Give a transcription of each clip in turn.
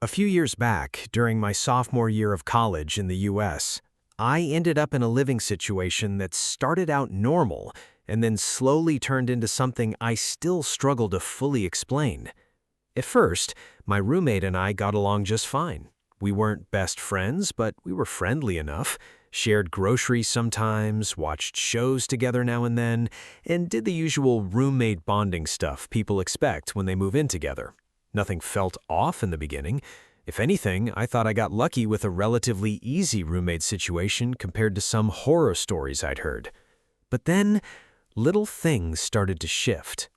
A few years back, during my sophomore year of college in the US, I ended up in a living situation that started out normal and then slowly turned into something I still struggle to fully explain. At first, my roommate and I got along just fine. We weren't best friends, but we were friendly enough, shared groceries sometimes, watched shows together now and then, and did the usual roommate bonding stuff people expect when they move in together. Nothing felt off in the beginning. If anything, I thought I got lucky with a relatively easy roommate situation compared to some horror stories I'd heard. But then, little things started to shift.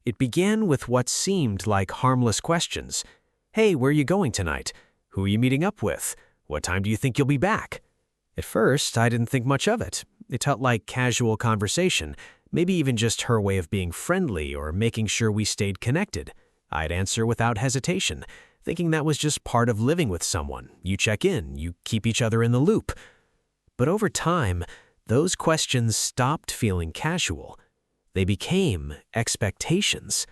It began with what seemed like harmless questions. Hey, where are you going tonight? Who are you meeting up with? What time do you think you'll be back? At first, I didn't think much of it. It felt like casual conversation, maybe even just her way of being friendly or making sure we stayed connected. I'd answer without hesitation, thinking that was just part of living with someone. You check in, you keep each other in the loop. But over time, those questions stopped feeling casual. They became expectations.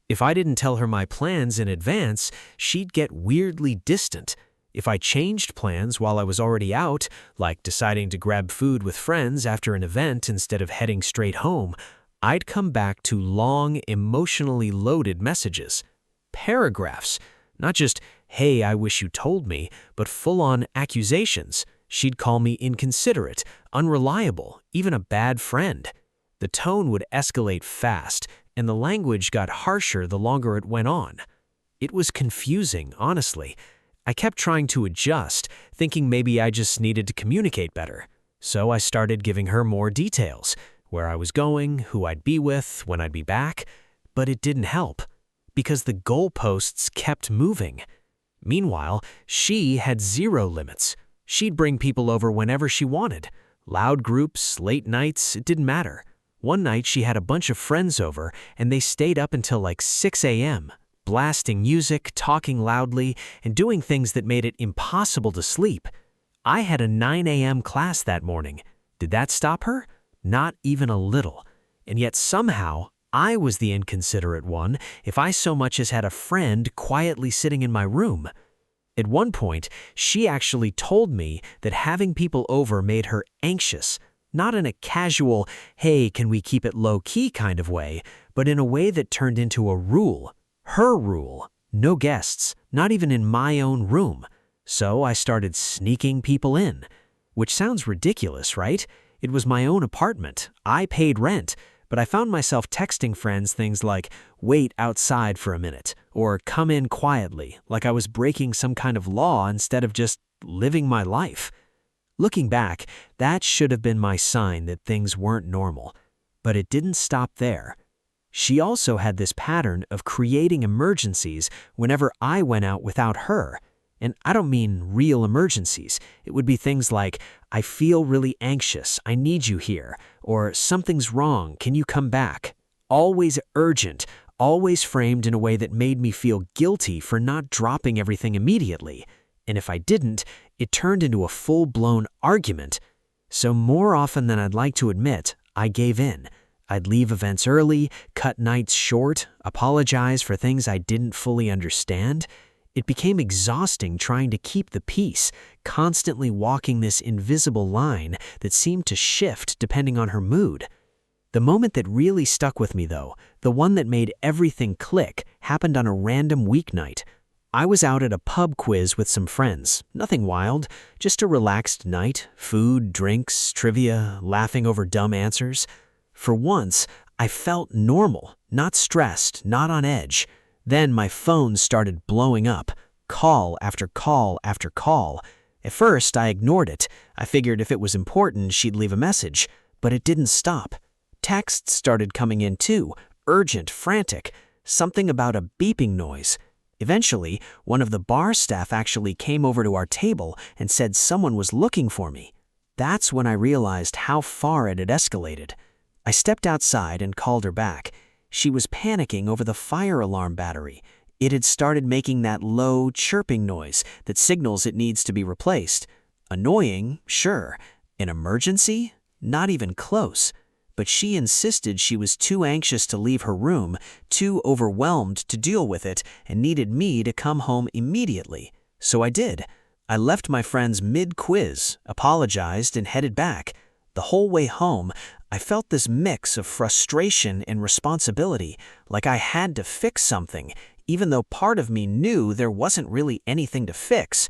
If I didn't tell her my plans in advance, she'd get weirdly distant. If I changed plans while I was already out, like deciding to grab food with friends after an event instead of heading straight home, I'd come back to long, emotionally loaded messages. Paragraphs. Not just, hey, I wish you told me, but full-on accusations. She'd call me inconsiderate, unreliable, even a bad friend. The tone would escalate fast, and the language got harsher the longer it went on. It was confusing, honestly. I kept trying to adjust, thinking maybe I just needed to communicate better. So I started giving her more details, where I was going, who I'd be with, when I'd be back. But it didn't help, because the goalposts kept moving. Meanwhile, she had zero limits. She'd bring people over whenever she wanted. Loud groups, late nights, it didn't matter. One night she had a bunch of friends over, and they stayed up until like 6 a.m., blasting music, talking loudly, and doing things that made it impossible to sleep. I had a 9 a.m. class that morning. Did that stop her? Not even a little. And yet somehow, I was the inconsiderate one if I so much as had a friend quietly sitting in my room. At one point, she actually told me that having people over made her anxious, not in a casual, hey, can we keep it low-key kind of way, but in a way that turned into a rule. Her rule. No guests, not even in my own room. So I started sneaking people in. Which sounds ridiculous, right? It was my own apartment. I paid rent. But I found myself texting friends things like, wait outside for a minute, or come in quietly, like I was breaking some kind of law instead of just living my life. Looking back, that should have been my sign that things weren't normal. But it didn't stop there. She also had this pattern of creating emergencies whenever I went out without her. And I don't mean real emergencies. It would be things like, I feel really anxious, I need you here, or something's wrong, can you come back? Always urgent, always framed in a way that made me feel guilty for not dropping everything immediately. And if I didn't, it turned into a full-blown argument. So more often than I'd like to admit, I gave in. I'd leave events early, cut nights short, apologize for things I didn't fully understand. It became exhausting trying to keep the peace, constantly walking this invisible line that seemed to shift depending on her mood. The moment that really stuck with me, though, the one that made everything click, happened on a random weeknight. I was out at a pub quiz with some friends. Nothing wild, just a relaxed night, food, drinks, trivia, laughing over dumb answers. For once, I felt normal, not stressed, not on edge. Then my phone started blowing up, call after call after call. At first, I ignored it. I figured if it was important, she'd leave a message. But it didn't stop. Texts started coming in too, urgent, frantic, something about a beeping noise. Eventually, one of the bar staff actually came over to our table and said someone was looking for me. That's when I realized how far it had escalated. I stepped outside and called her back. She was panicking over the fire alarm battery. It had started making that low, chirping noise that signals it needs to be replaced. Annoying, sure. An emergency? Not even close. But she insisted she was too anxious to leave her room, too overwhelmed to deal with it, and needed me to come home immediately. So I did. I left my friends mid-quiz, apologized, and headed back. The whole way home, I felt this mix of frustration and responsibility, like I had to fix something, even though part of me knew there wasn't really anything to fix.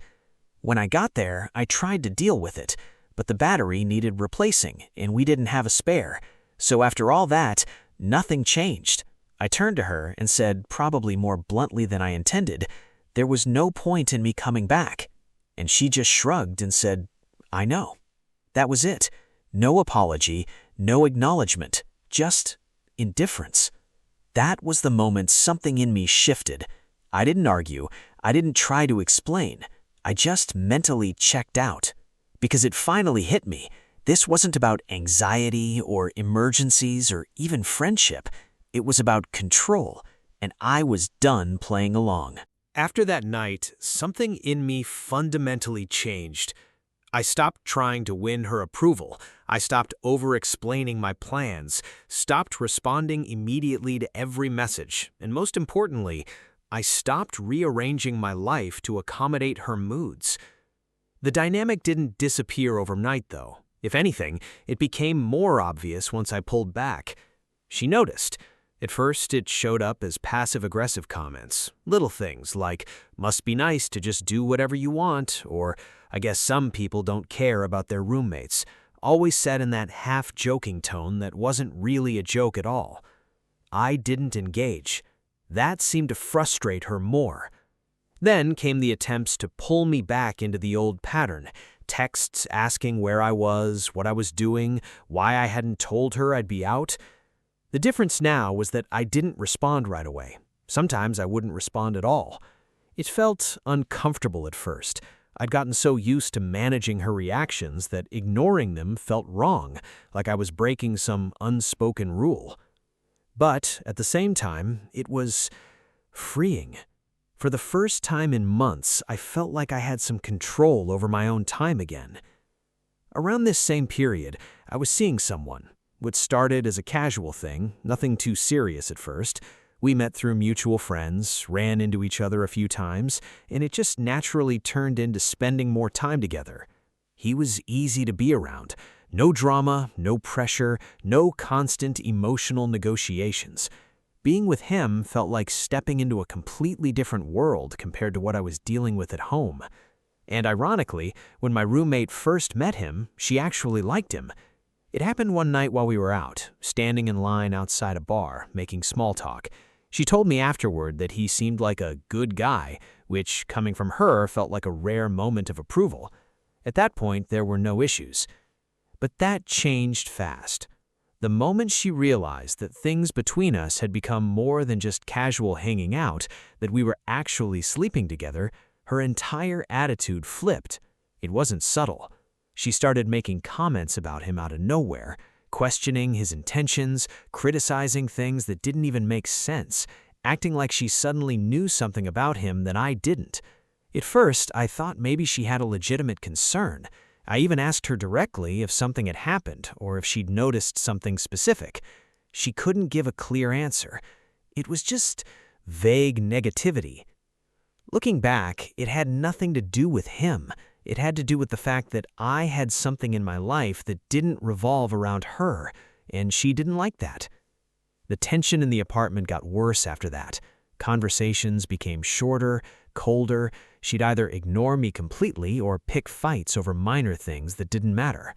When I got there, I tried to deal with it, but the battery needed replacing, and we didn't have a spare. So after all that, nothing changed. I turned to her and said, probably more bluntly than I intended, there was no point in me coming back. And she just shrugged and said, I know. That was it. No apology, no acknowledgement, just indifference. That was the moment something in me shifted. I didn't argue. I didn't try to explain. I just mentally checked out. Because it finally hit me. This wasn't about anxiety or emergencies or even friendship. It was about control, and I was done playing along. After that night, something in me fundamentally changed. I stopped trying to win her approval. I stopped over-explaining my plans, stopped responding immediately to every message, and most importantly, I stopped rearranging my life to accommodate her moods. The dynamic didn't disappear overnight, though. If anything, it became more obvious once I pulled back. She noticed. At first, it showed up as passive-aggressive comments, little things like, must be nice to just do whatever you want, or I guess some people don't care about their roommates, always said in that half-joking tone that wasn't really a joke at all. I didn't engage. That seemed to frustrate her more. Then came the attempts to pull me back into the old pattern, texts asking where I was, what I was doing, why I hadn't told her I'd be out. The difference now was that I didn't respond right away. Sometimes I wouldn't respond at all. It felt uncomfortable at first. I'd gotten so used to managing her reactions that ignoring them felt wrong, like I was breaking some unspoken rule. But at the same time, it was freeing. For the first time in months, I felt like I had some control over my own time again. Around this same period, I was seeing someone. What started as a casual thing, nothing too serious at first. We met through mutual friends, ran into each other a few times, and it just naturally turned into spending more time together. He was easy to be around. No drama, no pressure, no constant emotional negotiations. Being with him felt like stepping into a completely different world compared to what I was dealing with at home. And ironically, when my roommate first met him, she actually liked him. It happened one night while we were out, standing in line outside a bar, making small talk. She told me afterward that he seemed like a good guy, which, coming from her, felt like a rare moment of approval. At that point, there were no issues. But that changed fast. The moment she realized that things between us had become more than just casual hanging out, that we were actually sleeping together, her entire attitude flipped. It wasn't subtle. She started making comments about him out of nowhere, questioning his intentions, criticizing things that didn't even make sense, acting like she suddenly knew something about him that I didn't. At first, I thought maybe she had a legitimate concern. I even asked her directly if something had happened or if she'd noticed something specific. She couldn't give a clear answer. It was just vague negativity. Looking back, it had nothing to do with him. It had to do with the fact that I had something in my life that didn't revolve around her, and she didn't like that. The tension in the apartment got worse after that. Conversations became shorter, colder. She'd either ignore me completely or pick fights over minor things that didn't matter.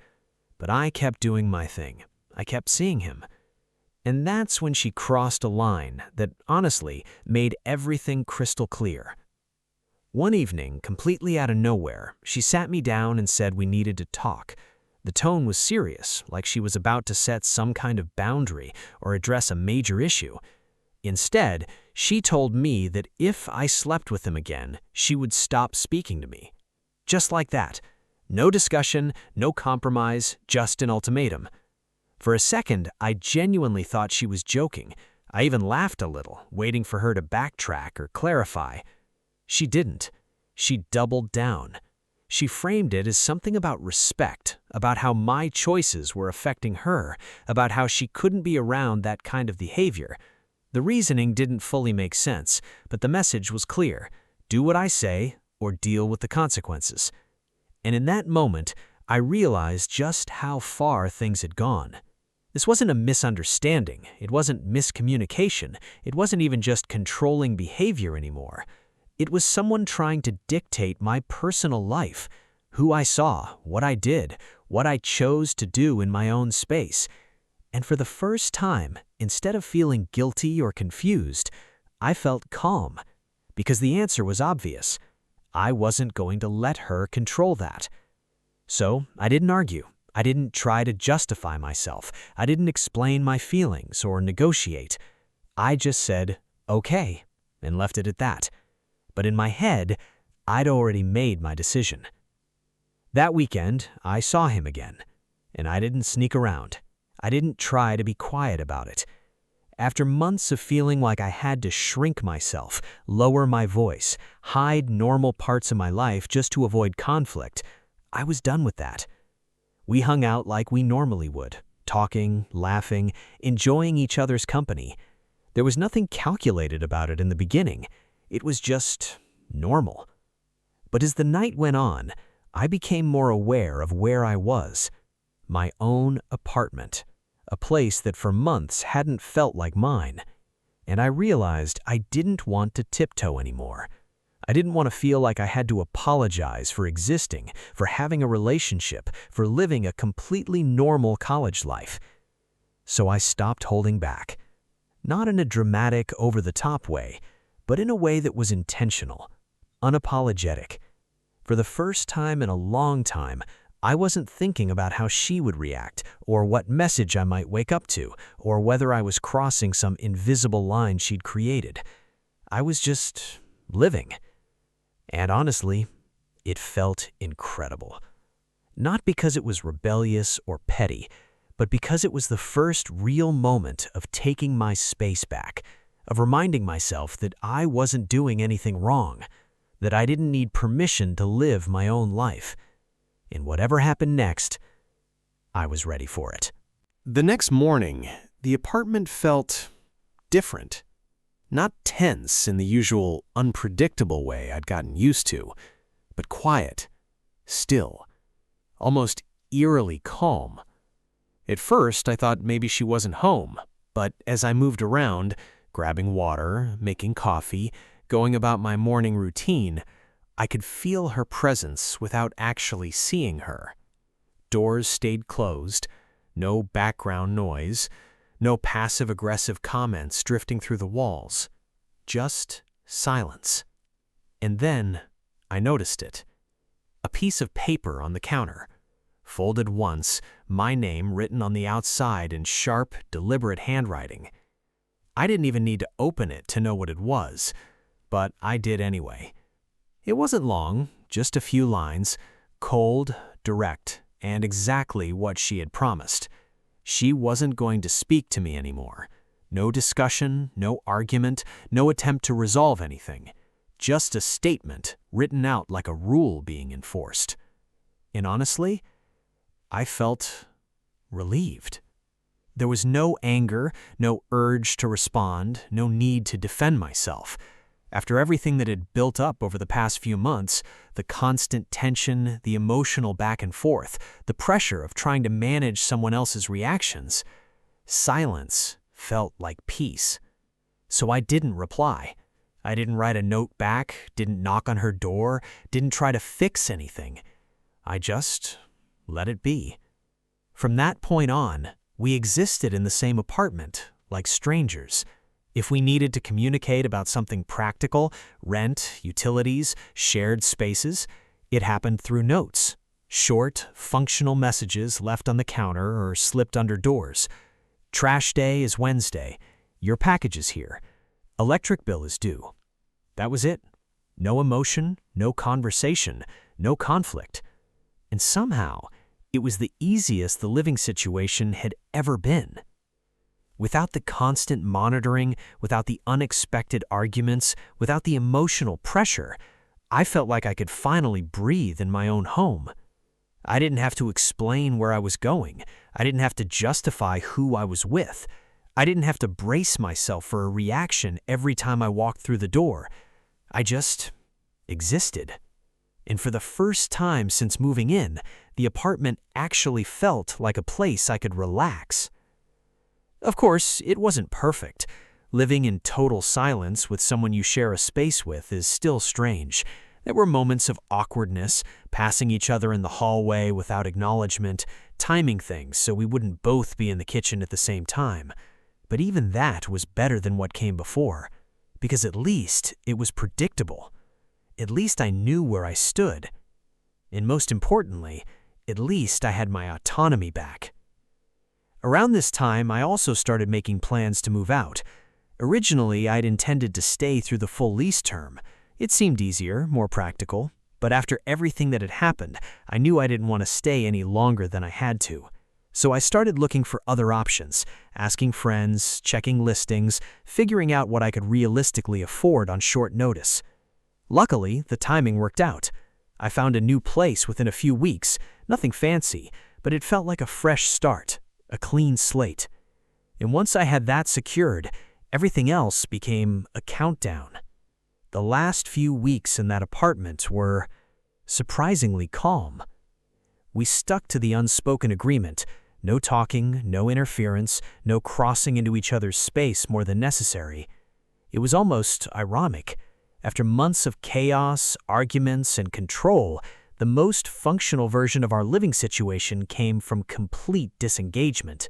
But I kept doing my thing. I kept seeing him. And that's when she crossed a line that, honestly, made everything crystal clear. One evening, completely out of nowhere, she sat me down and said we needed to talk. The tone was serious, like she was about to set some kind of boundary or address a major issue. Instead, she told me that if I slept with him again, she would stop speaking to me. Just like that. No discussion, no compromise, just an ultimatum. For a second, I genuinely thought she was joking. I even laughed a little, waiting for her to backtrack or clarify. She didn't. She doubled down. She framed it as something about respect, about how my choices were affecting her, about how she couldn't be around that kind of behavior. The reasoning didn't fully make sense, but the message was clear. Do what I say, or deal with the consequences. And in that moment, I realized just how far things had gone. This wasn't a misunderstanding, it wasn't miscommunication, it wasn't even just controlling behavior anymore. It was someone trying to dictate my personal life, who I saw, what I did, what I chose to do in my own space. And for the first time, instead of feeling guilty or confused, I felt calm, because the answer was obvious. I wasn't going to let her control that. So I didn't argue. I didn't try to justify myself. I didn't explain my feelings or negotiate. I just said, okay, and left it at that. But in my head, I'd already made my decision. That weekend, I saw him again, and I didn't sneak around. I didn't try to be quiet about it. After months of feeling like I had to shrink myself, lower my voice, hide normal parts of my life just to avoid conflict, I was done with that. We hung out like we normally would, talking, laughing, enjoying each other's company. There was nothing calculated about it in the beginning. It was just normal. But as the night went on, I became more aware of where I was. My own apartment, a place that for months hadn't felt like mine. And I realized I didn't want to tiptoe anymore. I didn't want to feel like I had to apologize for existing, for having a relationship, for living a completely normal college life. So I stopped holding back. Not in a dramatic, over-the-top way, but in a way that was intentional, unapologetic. For the first time in a long time, I wasn't thinking about how she would react, or what message I might wake up to, or whether I was crossing some invisible line she'd created. I was just living. And honestly, it felt incredible. Not because it was rebellious or petty, but because it was the first real moment of taking my space back, of reminding myself that I wasn't doing anything wrong, that I didn't need permission to live my own life. And whatever happened next, I was ready for it. The next morning, the apartment felt different. Not tense in the usual unpredictable way I'd gotten used to, but quiet, still, almost eerily calm. At first, I thought maybe she wasn't home, but as I moved around, grabbing water, making coffee, going about my morning routine, I could feel her presence without actually seeing her. Doors stayed closed, no background noise, no passive-aggressive comments drifting through the walls. Just silence. And then I noticed it. A piece of paper on the counter. Folded once, my name written on the outside in sharp, deliberate handwriting. I didn't even need to open it to know what it was, but I did anyway. It wasn't long, just a few lines, cold, direct, and exactly what she had promised. She wasn't going to speak to me anymore. No discussion, no argument, no attempt to resolve anything. Just a statement written out like a rule being enforced. And honestly, I felt relieved. There was no anger, no urge to respond, no need to defend myself. After everything that had built up over the past few months, the constant tension, the emotional back and forth, the pressure of trying to manage someone else's reactions, silence felt like peace. So I didn't reply. I didn't write a note back, didn't knock on her door, didn't try to fix anything. I just let it be. From that point on, we existed in the same apartment, like strangers. If we needed to communicate about something practical, rent, utilities, shared spaces, it happened through notes. Short, functional messages left on the counter or slipped under doors. Trash day is Wednesday. Your package is here. Electric bill is due. That was it. No emotion, no conversation, no conflict. And somehow, it was the easiest the living situation had ever been. Without the constant monitoring, without the unexpected arguments, without the emotional pressure, I felt like I could finally breathe in my own home. I didn't have to explain where I was going. I didn't have to justify who I was with. I didn't have to brace myself for a reaction every time I walked through the door. I just existed. And for the first time since moving in, the apartment actually felt like a place I could relax. Of course, it wasn't perfect. Living in total silence with someone you share a space with is still strange. There were moments of awkwardness, passing each other in the hallway without acknowledgement, timing things so we wouldn't both be in the kitchen at the same time. But even that was better than what came before, because at least it was predictable. At least I knew where I stood. And most importantly, at least I had my autonomy back. Around this time, I also started making plans to move out. Originally, I'd intended to stay through the full lease term. It seemed easier, more practical, but after everything that had happened, I knew I didn't want to stay any longer than I had to. So I started looking for other options, asking friends, checking listings, figuring out what I could realistically afford on short notice. Luckily, the timing worked out. I found a new place within a few weeks, nothing fancy, but it felt like a fresh start, a clean slate. And once I had that secured, everything else became a countdown. The last few weeks in that apartment were surprisingly calm. We stuck to the unspoken agreement: no talking, no interference, no crossing into each other's space more than necessary. It was almost ironic. After months of chaos, arguments, and control, the most functional version of our living situation came from complete disengagement.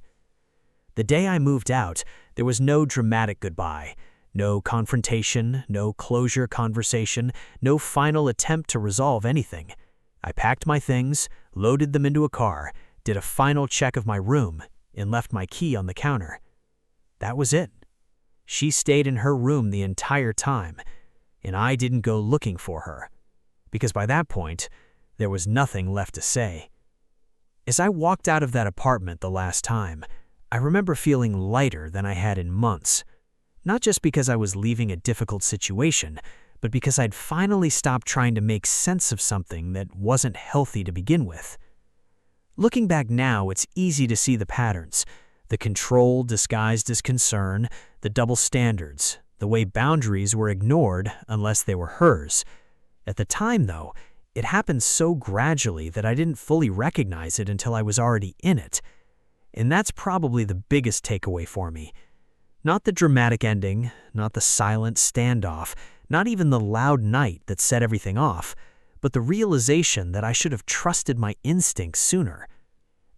The day I moved out, there was no dramatic goodbye, no confrontation, no closure conversation, no final attempt to resolve anything. I packed my things, loaded them into a car, did a final check of my room, and left my key on the counter. That was it. She stayed in her room the entire time, and I didn't go looking for her, because by that point, there was nothing left to say. As I walked out of that apartment the last time, I remember feeling lighter than I had in months. Not just because I was leaving a difficult situation, but because I'd finally stopped trying to make sense of something that wasn't healthy to begin with. Looking back now, it's easy to see the patterns: the control disguised as concern, the double standards, the way boundaries were ignored unless they were hers. At the time, though, it happened so gradually that I didn't fully recognize it until I was already in it. And that's probably the biggest takeaway for me. Not the dramatic ending, not the silent standoff, not even the loud night that set everything off, but the realization that I should have trusted my instincts sooner.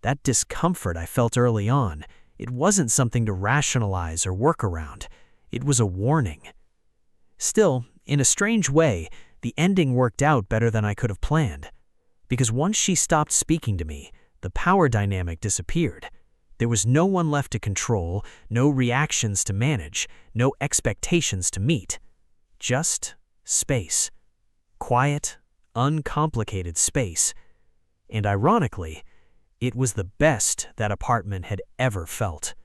That discomfort I felt early on, it wasn't something to rationalize or work around. It was a warning. Still, in a strange way, the ending worked out better than I could have planned. Because once she stopped speaking to me, the power dynamic disappeared. There was no one left to control, no reactions to manage, no expectations to meet. Just space. Quiet, uncomplicated space. And ironically, it was the best that apartment had ever felt.